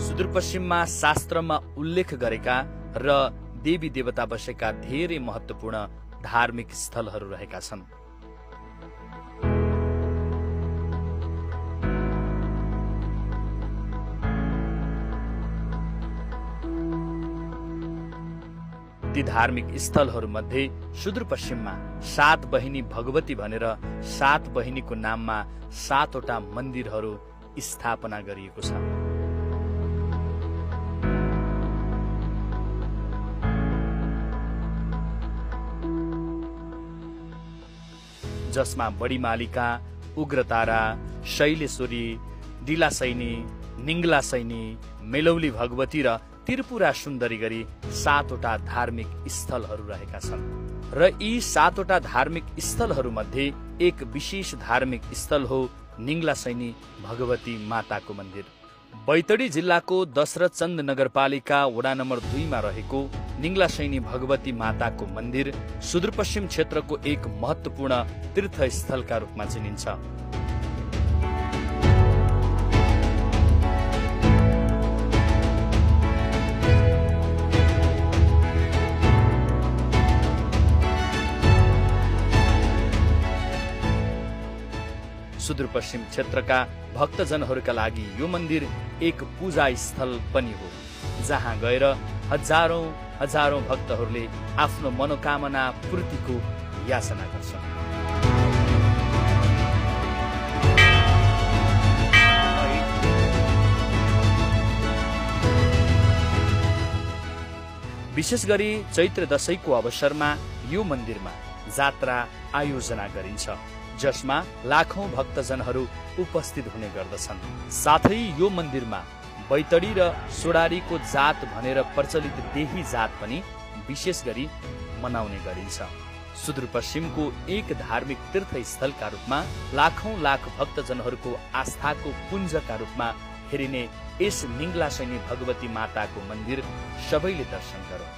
सुदूरपश्चिममा शास्त्रमा उल्लेख गरेका र देवी देवता बसेका धेरै महत्त्वपूर्ण धार्मिक स्थलहरू रहेका छन्। ती धार्मिक स्थलहरूमध्ये सुदूरपश्चिममा 7 बहिनी भगवती भनेर 7 बहिनीको नाममा 7 वटा मन्दिरहरू स्थापना गरिएको छ। जसमा बडीमालिका, उग्रतारा, शैलेश्वरी, डिलासैनी, निङ्गलासैनी, मेलौली भगवती र त्रिपुरा सुन्दरी गरी 7 वटा धार्मिक स्थलहरू रहेका छन्। र यी 7 वटा धार्मिक स्थलहरूमध्ये एक विशेष धार्मिक स्थल हो निङ्गलासैनी भगवती माताको मन्दिर। बैतडी जिल्लाको दशरथचन्द नगरपालिका वडा नम्बर 2 मा रहेको निङ्गलासैनी भगवती माताको मन्दिर सुदूरपश्चिम क्षेत्रको एक महत्त्वपूर्ण तीर्थस्थलका रूपमा चिनिन्छ। सुदूरपश्चिम क्षेत्रका भक्तजनहरूका लागि यो मन्दिर एक पूजा स्थल पनि हो, जहाँ गएर हजारौं भक्तहरूले आफ्नो मनोकामना पूर्तिको याचना गर्छन्। विशेष गरी चैत्र दशैंको अवसरमा यो मन्दिरमा जात्रा आयोजना गरिन्छ, जसमा लाखौं भक्तजनहरू उपस्थित हुने गर्दछन्। साथै यो मन्दिरमा बैतडी र सोडारीको जात भनेर प्रचलित देही जात पनि विशेष गरी मनाउने गरिन्छ। सुदूरपश्चिमको एक धार्मिक तीर्थस्थलका रूपमा लाखौं भक्तजनहरूको आस्थाको पुञ्जका रूपमा हेरिने यस निङ्गलासैनी भगवती माताको मन्दिर सबैले दर्शन गरौँ।